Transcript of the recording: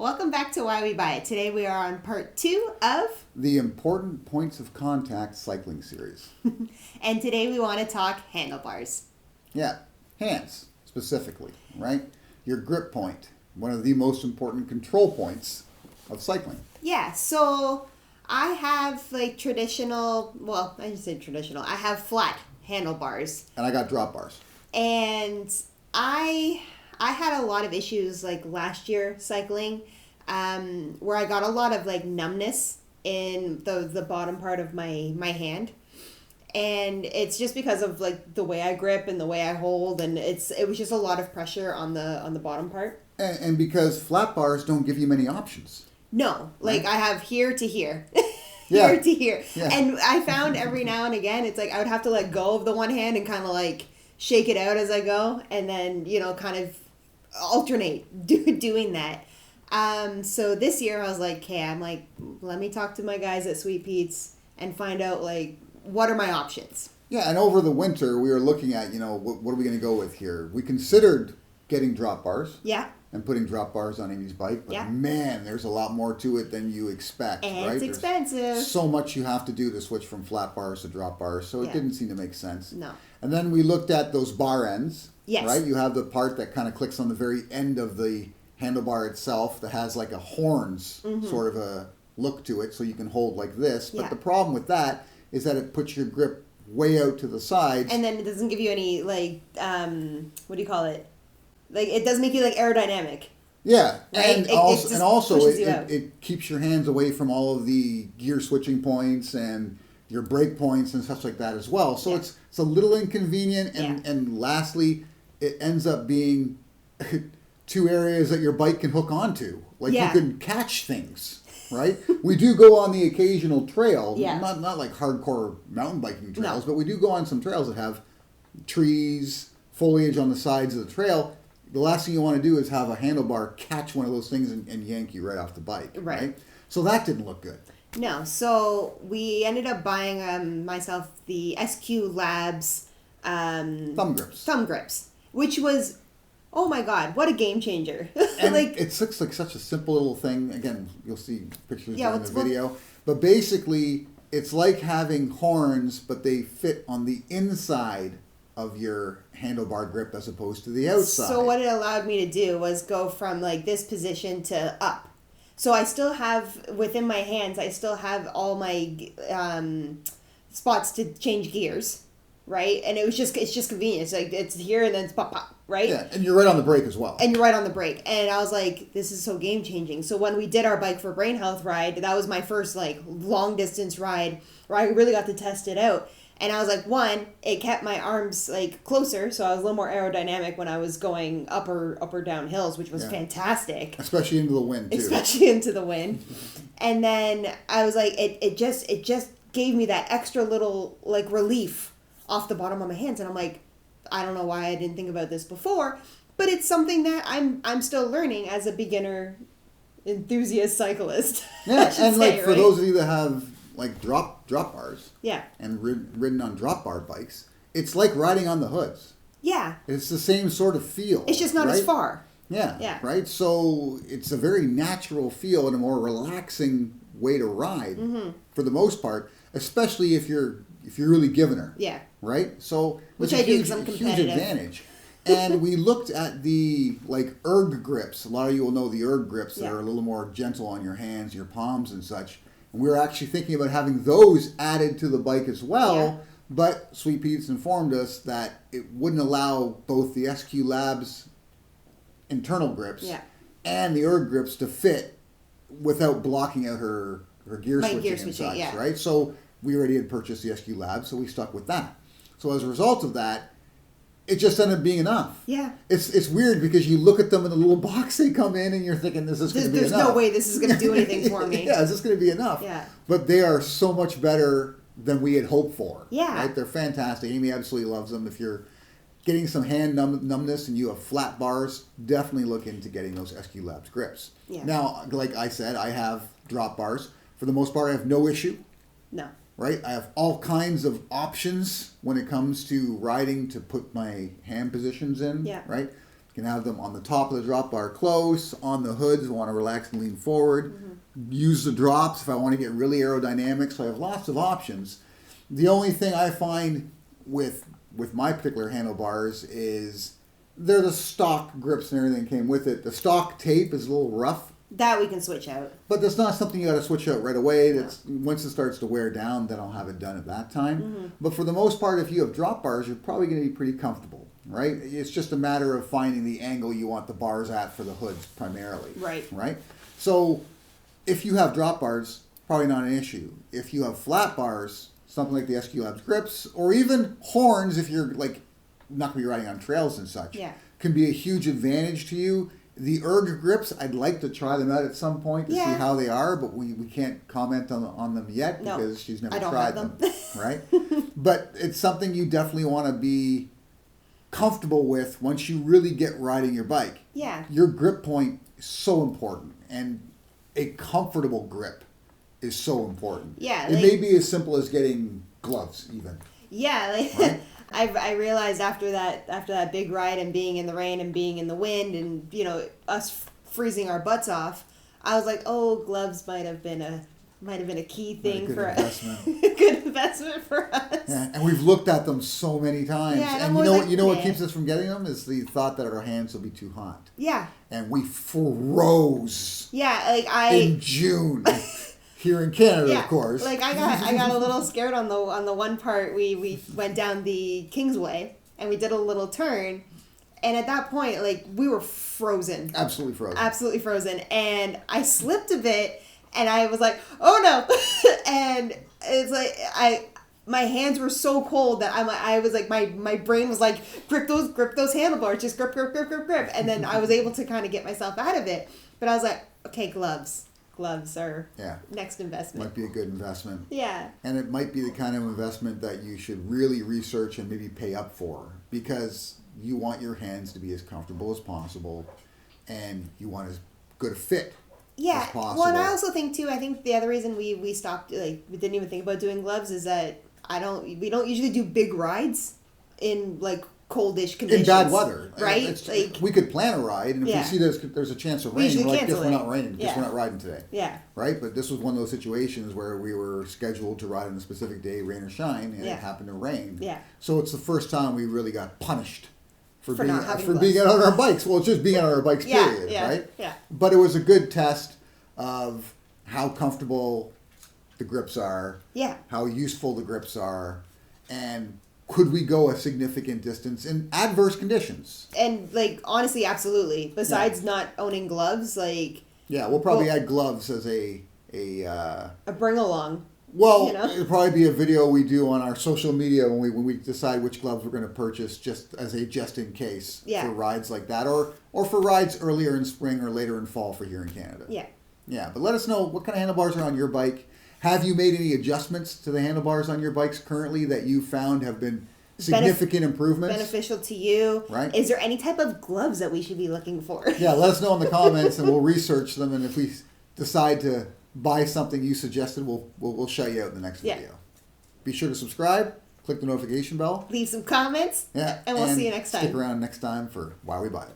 Welcome back to Why We Buy It. Today we are on part 2 of the Important Points of Contact cycling series. and today we want to talk handlebars. Yeah, hands specifically, right? Your grip point, one of the most important control points of cycling. Yeah, so I have like traditional, well, I just say traditional. I have flat handlebars. And I got drop bars. And I had a lot of issues like last year cycling, where I got a lot of like numbness in the bottom part of my hand. And it's just because of like the way I grip and the way I hold, and it was just a lot of pressure on the bottom part. And because flat bars don't give you many options. No, like right? I have here to here. Yeah. Here to here. Yeah. And I found every now and again it's like I would have to let go of the one hand and kind of like shake it out as I go, and then kind of alternate doing that. So this year I was like, okay, I'm like, let me talk to my guys at Sweet Pete's and find out like what are my options. Yeah, and over the winter we were looking at, what are we going to go with here? We considered getting drop bars. Yeah. And putting drop bars on Amy's bike, but yeah. Man, there's a lot more to it than you expect, and right? It's expensive. There's so much you have to do to switch from flat bars to drop bars, so it didn't seem to make sense. No. And then we looked at those bar ends. Yes. Right? You have the part that kind of clicks on the very end of the handlebar itself that has like a horns sort of a look to it, so you can hold like this. But the problem with that is that it puts your grip way out to the sides. And then it doesn't give you any like what do you call it? Like it doesn't make you like aerodynamic. Yeah, right? and it keeps your hands away from all of the gear switching points and your brake points and stuff like that as well. So it's a little inconvenient, and lastly, it ends up being two areas that your bike can hook onto. Like you can catch things, right? We do go on the occasional trail, not like hardcore mountain biking trails, but we do go on some trails that have trees, foliage on the sides of the trail. The last thing you want to do is have a handlebar catch one of those things and yank you right off the bike, right? So that didn't look good. No, so we ended up buying myself the SQ Labs thumb grips, which was, oh my god, what a game changer! And it looks like such a simple little thing. Again, you'll see pictures in the video, but basically it's like having horns, but they fit on the inside of your handlebar grip as opposed to the outside. So what it allowed me to do was go from like this position to up. So I still have, within my hands, I still have all my spots to change gears, right? And it's just convenient. It's like it's here and then it's pop, pop, right? Yeah, and you're right on the brake as well. And you're right on the brake. And I was like, this is so game changing. So when we did our Bike for Brain Health ride, that was my first like long distance ride where I really got to test it out. And I was like, one, it kept my arms like closer, so I was a little more aerodynamic when I was going up or down hills, which was fantastic. Especially into the wind, too. Especially into the wind. And then I was like, it just gave me that extra little like relief off the bottom of my hands. And I'm like, I don't know why I didn't think about this before, but it's something that I'm still learning as a beginner enthusiast cyclist. Yeah, and like for those of you that have like drop bars, and ridden on drop bar bikes, it's like riding on the hoods. Yeah, it's the same sort of feel. It's just not as far. Yeah, right. So it's a very natural feel and a more relaxing way to ride for the most part, especially if you're really giving her. Yeah. Right. So which I do because I'm competitive. Huge advantage. And we looked at the like erg grips. A lot of you will know the erg grips that are a little more gentle on your hands, your palms, and such. And we were actually thinking about having those added to the bike as well, but Sweet Pete's informed us that it wouldn't allow both the SQ Labs internal grips and the erg grips to fit without blocking out her gear switching and such, right? So we already had purchased the SQ Labs, so we stuck with that. So as a result of that, it just ended up being enough. Yeah. It's weird because you look at them in the little box they come in and you're thinking this is going to be enough. There's no way this is going to do anything for me. Yeah, is this going to be enough? Yeah. But they are so much better than we had hoped for. Yeah. Right? They're fantastic. Amy absolutely loves them. If you're getting some hand numbness and you have flat bars, definitely look into getting those SQ Labs grips. Yeah. Now, like I said, I have drop bars. For the most part, I have no issue. No. Right? I have all kinds of options when it comes to riding to put my hand positions in. Yeah. Right? You can have them on the top of the drop bar close, on the hoods, I want to relax and lean forward. Mm-hmm. Use the drops if I want to get really aerodynamic. So I have lots of options. The only thing I find with my particular handlebars is they're the stock grips and everything came with it. The stock tape is a little rough. That we can switch out. But that's not something you got to switch out right away. That's once it starts to wear down, then I'll have it done at that time. Mm-hmm. But for the most part, if you have drop bars, you're probably going to be pretty comfortable, right? It's just a matter of finding the angle you want the bars at for the hoods primarily. Right. Right? So if you have drop bars, probably not an issue. If you have flat bars, something like the SQ Labs grips, or even horns if you're like not going to be riding on trails and such, can be a huge advantage to you. The erg grips, I'd like to try them out at some point to see how they are, but we can't comment on them yet because she's never tried them. Right? But it's something you definitely want to be comfortable with once you really get riding your bike. Yeah. Your grip point is so important, and a comfortable grip is so important. Yeah. It may be as simple as getting gloves even. Yeah, like right? I realized after that big ride and being in the rain and being in the wind and, you know, us freezing our butts off, I was like, oh, gloves might have been a key thing for us. Good investment for us. Yeah, and we've looked at them so many times. Yeah, and you know what keeps us from getting them is the thought that our hands will be too hot. Yeah. And we froze. Yeah, like in June. Here in Canada, of course. Like I got a little scared on the one part we went down the Kingsway and we did a little turn, and at that point like we were frozen. Absolutely frozen. And I slipped a bit and I was like, oh no. And it's like my hands were so cold that I was like my brain was like grip those handlebars, just grip, and then I was able to kind of get myself out of it. But I was like, okay, gloves are next investment. Might be a good investment. Yeah. And it might be the kind of investment that you should really research and maybe pay up for, because you want your hands to be as comfortable as possible and you want as good a fit as possible. Well, and I also think too, I think the other reason we stopped, like we didn't even think about doing gloves, is that we don't usually do big rides in like coldish conditions. In bad weather. Right? Like, we could plan a ride, and if we see there's a chance of rain, we're like, guess we're not raining. Guess we're not riding today. Yeah. Right? But this was one of those situations where we were scheduled to ride on a specific day, rain or shine, and it happened to rain. Yeah. So it's the first time we really got punished for being not having being out on our bikes. Well, it's just being out on our bikes, period, right? Yeah. But it was a good test of how comfortable the grips are, how useful the grips are, and could we go a significant distance in adverse conditions? And like honestly, absolutely. Besides not owning gloves, like we'll probably add gloves as a bring along. Well, it'll probably be a video we do on our social media when we decide which gloves we're going to purchase, just in case for rides like that, or for rides earlier in spring or later in fall for here in Canada. Yeah. Yeah, but let us know what kind of handlebars are on your bike. Have you made any adjustments to the handlebars on your bikes currently that you found have been significant improvements? Beneficial to you. Right. Is there any type of gloves that we should be looking for? Yeah, let us know in the comments and we'll research them. And if we decide to buy something you suggested, we'll shout you out in the next video. Be sure to subscribe, click the notification bell. Leave some comments. Yeah. And we'll see you next time. Stick around next time for Why We Buy It.